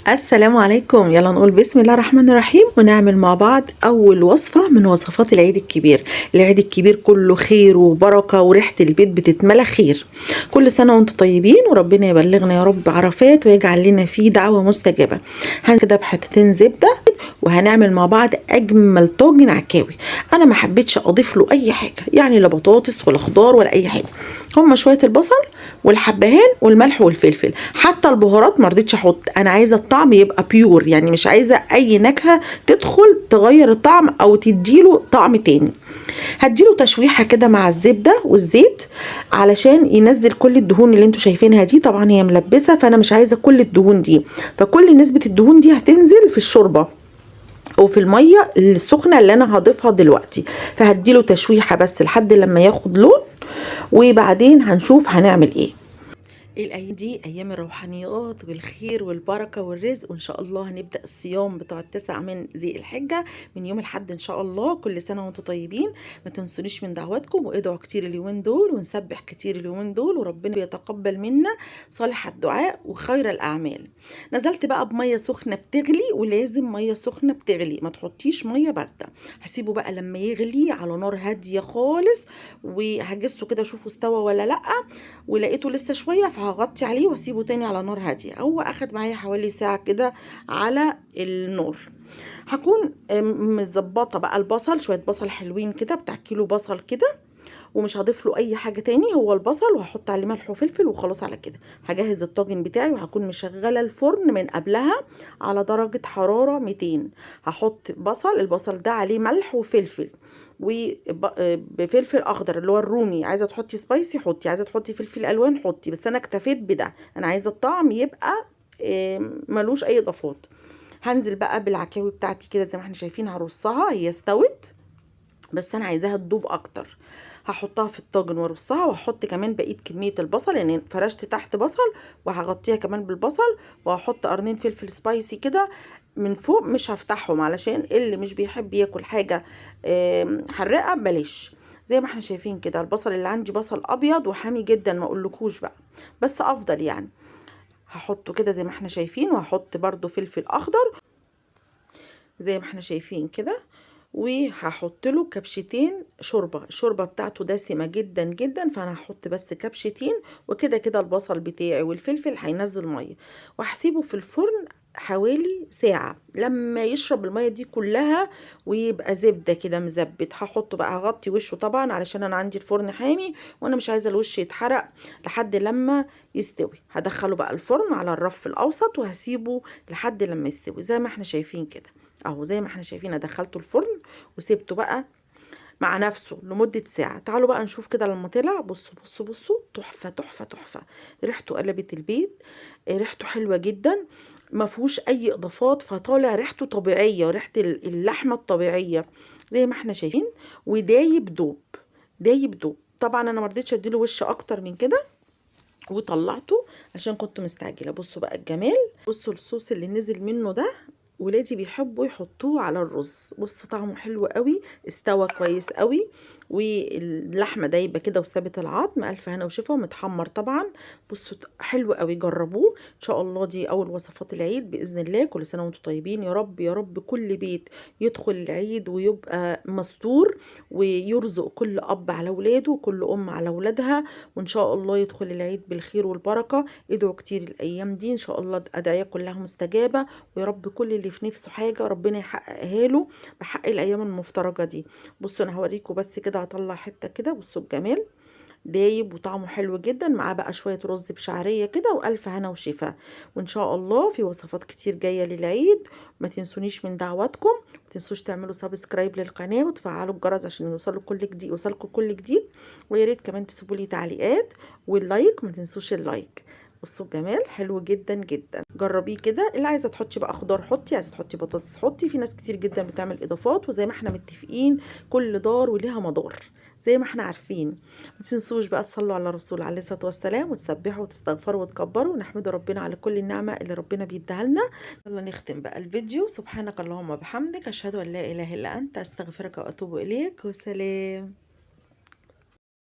السلام عليكم. يلا نقول بسم الله الرحمن الرحيم ونعمل مع بعض أول وصفة من وصفات العيد الكبير. العيد الكبير كله خير وبركة وريحة البيت بتتملى خير. كل سنة وانتم طيبين وربنا يبلغنا يا رب عرفات ويجعل لنا فيه دعوة مستجابة. كده بحتتين زبدة وهنعمل مع بعض أجمل طاجن عكاوي. أنا ما حبيتش أضيف له أي حاجة، يعني لا بطاطس ولا خضار ولا أي حاجة. هما شوية البصل والحبهان والملح والفلفل، حتى البهارات ما رضيتش احط. انا عايزه الطعم يبقى بيور، يعني مش عايزه اي نكهه تدخل تغير الطعم او تديله طعم تاني. هديله تشويحه كده مع الزبده والزيت علشان ينزل كل الدهون اللي انتوا شايفينها دي. طبعا هي ملبسه فانا مش عايزه كل الدهون دي، فكل نسبه الدهون دي هتنزل في الشوربه وفي الميه السخنه اللي انا هضيفها دلوقتي. فهديله تشويحه بس لحد لما ياخد لون، وبعدين هنشوف هنعمل ايه. الايام دي ايام الروحانيات والخير والبركه والرزق، وان شاء الله هنبدا الصيام بتاع التسع من ذي الحجه من يوم الاحد ان شاء الله. كل سنه وانتم طيبين، ما تنسونيش من دعواتكم وادعوا كتير اليومين دول ونسبح كتير اليومين دول، وربنا يتقبل منا صالح الدعاء وخير الاعمال. نزلت بقى بميه سخنه بتغلي، ولازم ميه سخنه بتغلي، ما تحطيش ميه بارده. هسيبه بقى لما يغلي على نار هاديه خالص، وهجسه كده اشوفه استوى ولا لا. ولقيته لسه شويه فهغطي عليه واسيبه تاني على نار هاديه. هو اخد معايا حوالي ساعه كده على النار. هكون مظبطه بقى البصل، شويه بصل حلوين كده بتاع كيلو بصل كده، ومش هضيف له اي حاجه تاني، هو البصل، وهحط عليه ملح وفلفل وخلاص على كده. هجهز الطاجن بتاعي وهكون مشغله الفرن من قبلها على درجه حراره 200. هحط البصل ده عليه ملح وفلفل وبفلفل اخضر اللي هو الرومي. عايزه تحطي سبايسي حطي، عايزه تحطي فلفل الوان حطي، بس انا اكتفيت بده. انا عايزه الطعم يبقى ملوش اي اضافات. هنزل بقى بالعكاوي بتاعتي كده زي ما احنا شايفين، هرصها، هي استوت بس انا عايزاها تدوب اكتر. هحطها في الطاجن وارصها، وهحط كمان بقيه كميه البصل، يعني فرشت تحت بصل وهغطيها كمان بالبصل، وهحط قرنين فلفل سبايسي كده من فوق. مش هفتحهم علشان اللي مش بيحب ياكل حاجه حراقه بلاش. زي ما احنا شايفين كده البصل اللي عندي بصل ابيض وحامي جدا، ما اقولكوش بقى، بس افضل يعني. هحطه كده زي ما احنا شايفين، وهحط برضو فلفل اخضر زي ما احنا شايفين كده، وهحط له كبشتين شوربه. الشوربه بتاعته دسمه جدا جدا، فانا هحط بس كبشتين، وكده كده البصل بتاعي والفلفل هينزل ميه. وهسيبه في الفرن حوالي ساعة لما يشرب المية دي كلها ويبقى زبدة كده مزبت. هحطه بقى، هغطي وشه طبعا علشان انا عندي الفرن حامي وانا مش عايزة الوش يتحرق لحد لما يستوي. هدخله بقى الفرن على الرف الاوسط وهسيبه لحد لما يستوي زي ما احنا شايفين كده. اهو زي ما احنا شايفين ادخلته الفرن وسيبته بقى مع نفسه لمدة ساعة. تعالوا بقى نشوف كده لما طلع. بصوا بصوا بصوا، تحفة تحفة تحفة. ريحته قلبت البيت، ريحته حلوة جدا، ما فيهوش اي اضافات، فطالع ريحته طبيعية، ريحة اللحمة الطبيعية زي ما احنا شايفين. ودايب دوب، دايب دوب. طبعا انا مرضتش اديله وش اكتر من كده وطلعته عشان كنت مستعجله. بصوا بقى الجمال، بصوا الصوص اللي نزل منه ده. ولادي بيحبوا يحطوه على الرز. بصوا طعمه حلو قوي، استوى كويس قوي، واللحمه دايبه كده وسابت العظم. الف هنا وشفا، ومتحمر طبعا. بصوا حلو قوي، جربوه ان شاء الله. دي اول وصفات العيد باذن الله. كل سنه وانتم طيبين، يا رب يا رب كل بيت يدخل العيد ويبقى مستور، ويرزق كل اب على ولاده وكل ام على ولادها، وان شاء الله يدخل العيد بالخير والبركه. ادعوا كتير الايام دي ان شاء الله، ادعيه كلها مستجابه، ويا رب كل اللي في نفسه حاجه ربنا يحققها له بحق الايام المفترجه دي. بصوا انا هوريكم بس كده، هطلع حته كده. بصوا الجمال، دايب وطعمه حلو جدا، معاه بقى شويه رز بشعريه كده، والف هنا وشفا. وان شاء الله في وصفات كتير جايه للعيد. ما تنسونيش من دعواتكم، ما تنسوش تعملوا سبسكرايب للقناه وتفعلوا الجرس عشان يوصلكم كل جديد. ويا ريت كمان تسيبوا لي تعليقات واللايك، ما تنسوش اللايك. بصوا الجمال حلو جدا جدا، جربيه كده. اللي عايزه تحطي بقى خضار حطي، عايزه تحطي بطاطس حطي، في ناس كتير جدا بتعمل اضافات. وزي ما احنا متفقين كل دار وليها مدار زي ما احنا عارفين. ما تنسوش بقى تصلوا على الرسول عليه الصلاه والسلام، وتسبحوا وتستغفروا وتكبروا ونحمدوا ربنا على كل النعمه اللي ربنا بيديها لنا. يلا نختم بقى الفيديو. سبحانك اللهم وبحمدك، اشهد ان لا اله الا انت، استغفرك واتوب اليك، وسلام.